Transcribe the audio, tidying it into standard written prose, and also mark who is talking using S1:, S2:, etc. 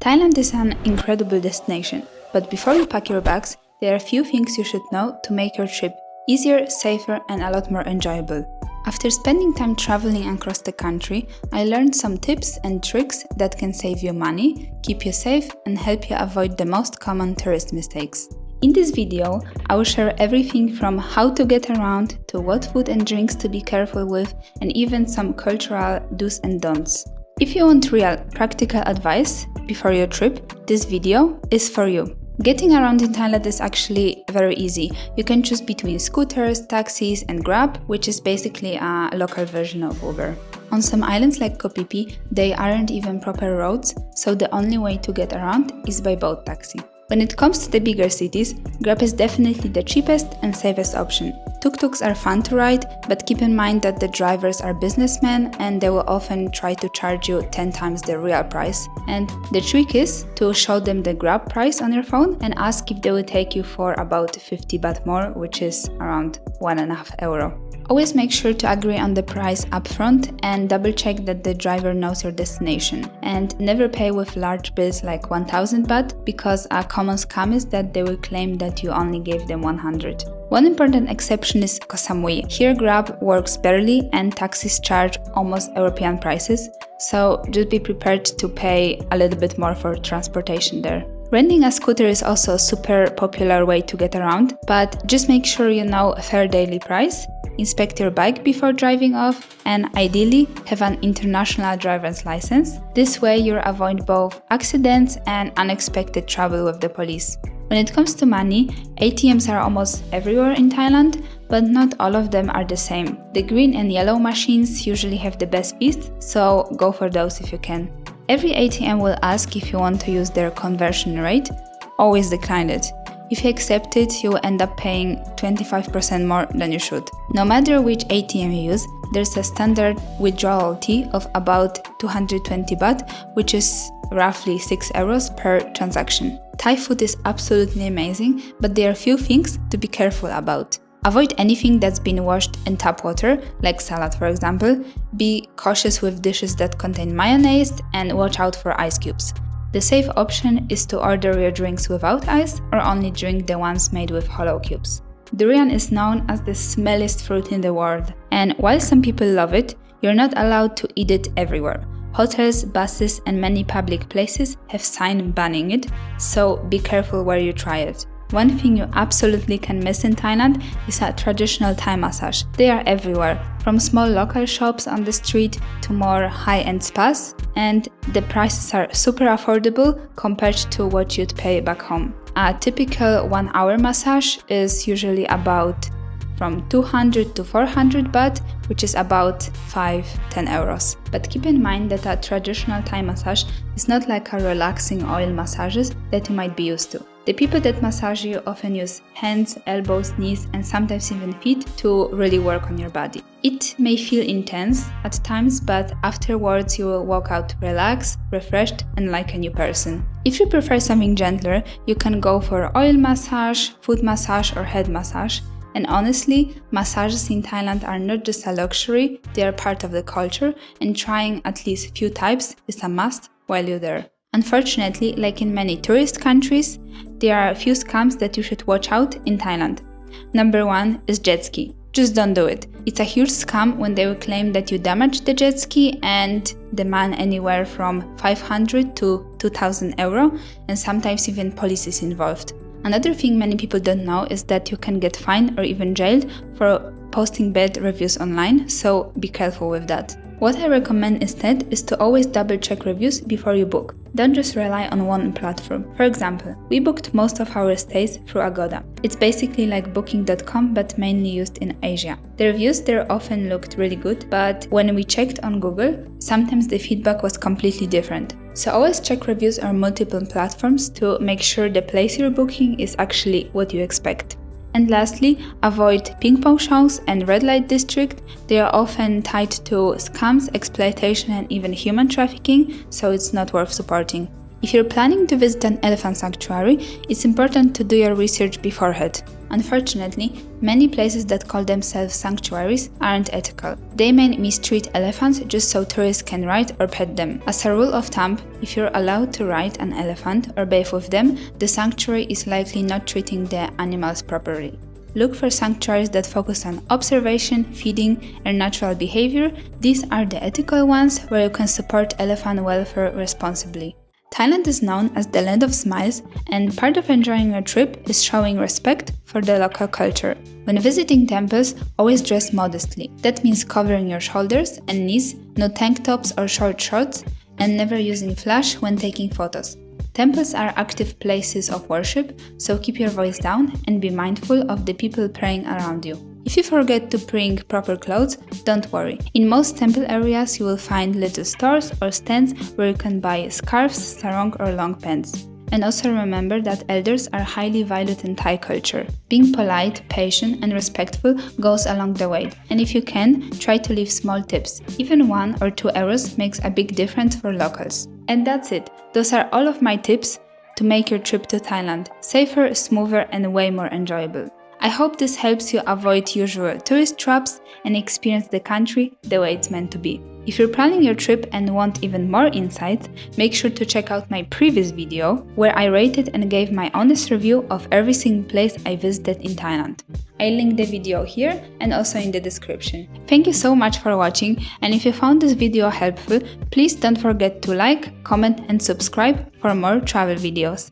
S1: Thailand is an incredible destination, but before you pack your bags, there are a few things you should know to make your trip easier, safer, and a lot more enjoyable. After spending time traveling across the country, I learned some tips and tricks that can save you money, keep you safe, and help you avoid the most common tourist mistakes. In this video, I will share everything from how to get around to what food and drinks to be careful with, and even some cultural do's and don'ts. If you want real, practical advice before your trip, this video is for you. Getting around in Thailand is actually very easy. You can choose between scooters, taxis, and Grab, which is basically a local version of Uber. On some islands like Koh Phi Phi, they aren't even proper roads, so the only way to get around is by boat taxi. When it comes to the bigger cities, Grab is definitely the cheapest and safest option. Tuk-tuks are fun to ride, but keep in mind that the drivers are businessmen and they will often try to charge you 10 times the real price. And the trick is to show them the Grab price on your phone and ask if they will take you for about 50 baht more, which is around €1.50. Always make sure to agree on the price upfront and double check that the driver knows your destination. And never pay with large bills like 1000 baht, because a common scam is that they will claim that you only gave them 100. One important exception is Koh Samui. Here Grab works barely and taxis charge almost European prices, so just be prepared to pay a little bit more for transportation there. Renting a scooter is also a super popular way to get around, but just make sure you know a fair daily price. Inspect your bike before driving off, and ideally have an international driver's license. This way you avoid both accidents and unexpected trouble with the police. When it comes to money, ATMs are almost everywhere in Thailand, but not all of them are the same. The green and yellow machines usually have the best speed, so go for those if you can. Every ATM will ask if you want to use their conversion rate. Always decline it. If you accept it, you will end up paying 25% more than you should. No matter which ATM you use, there's a standard withdrawal fee of about 220 baht, which is roughly €6 per transaction. Thai food is absolutely amazing, but there are a few things to be careful about. Avoid anything that's been washed in tap water, like salad for example. Be cautious with dishes that contain mayonnaise and watch out for ice cubes. The safe option is to order your drinks without ice or only drink the ones made with hollow cubes. Durian is known as the smelliest fruit in the world, and while some people love it, you're not allowed to eat it everywhere. Hotels, buses, and many public places have signs banning it, so be careful where you try it. One thing you absolutely can miss in Thailand is a traditional Thai massage. They are everywhere, from small local shops on the street to more high-end spas, and the prices are super affordable compared to what you'd pay back home. A typical 1-hour massage is usually about from 200 to 400 baht, which is about 5-10 euros. But keep in mind that a traditional Thai massage is not like a relaxing oil massages that you might be used to. The people that massage you often use hands, elbows, knees, and sometimes even feet to really work on your body. It may feel intense at times, but afterwards you will walk out relaxed, refreshed, and like a new person. If you prefer something gentler, you can go for oil massage, foot massage, or head massage. And honestly, massages in Thailand are not just a luxury, they are part of the culture, and trying at least a few types is a must while you're there. Unfortunately, like in many tourist countries, there are a few scams that you should watch out in Thailand. Number 1 is jet ski. Just don't do it. It's a huge scam when they will claim that you damaged the jet ski and demand anywhere from 500 to 2000 euro, and sometimes even police is involved. Another thing many people don't know is that you can get fined or even jailed for posting bad reviews online, so be careful with that. What I recommend instead is to always double check reviews before you book. Don't just rely on one platform. For example, we booked most of our stays through Agoda. It's basically like booking.com but mainly used in Asia. The reviews there often looked really good, but when we checked on Google, sometimes the feedback was completely different. So always check reviews on multiple platforms to make sure the place you're booking is actually what you expect. And lastly, avoid ping pong shows and red light district. They are often tied to scams, exploitation, and even human trafficking, so it's not worth supporting. If you're planning to visit an elephant sanctuary, it's important to do your research beforehand. Unfortunately, many places that call themselves sanctuaries aren't ethical. They may mistreat elephants just so tourists can ride or pet them. As a rule of thumb, if you're allowed to ride an elephant or bathe with them, the sanctuary is likely not treating the animals properly. Look for sanctuaries that focus on observation, feeding, and natural behavior. These are the ethical ones where you can support elephant welfare responsibly. Thailand is known as the land of smiles, and part of enjoying a trip is showing respect for the local culture. When visiting temples, always dress modestly. That means covering your shoulders and knees, no tank tops or short shorts, and never using flash when taking photos. Temples are active places of worship, so keep your voice down and be mindful of the people praying around you. If you forget to bring proper clothes, don't worry. In most temple areas, you will find little stores or stands where you can buy scarves, sarong or long pants. And also remember that elders are highly valued in Thai culture. Being polite, patient and respectful goes along the way. And if you can, try to leave small tips. Even 1 or 2 euros makes a big difference for locals. And that's it. Those are all of my tips to make your trip to Thailand safer, smoother and way more enjoyable. I hope this helps you avoid usual tourist traps and experience the country the way it's meant to be. If you're planning your trip and want even more insights, make sure to check out my previous video where I rated and gave my honest review of every single place I visited in Thailand. I'll link the video here and also in the description. Thank you so much for watching, and if you found this video helpful, please don't forget to like, comment and subscribe for more travel videos.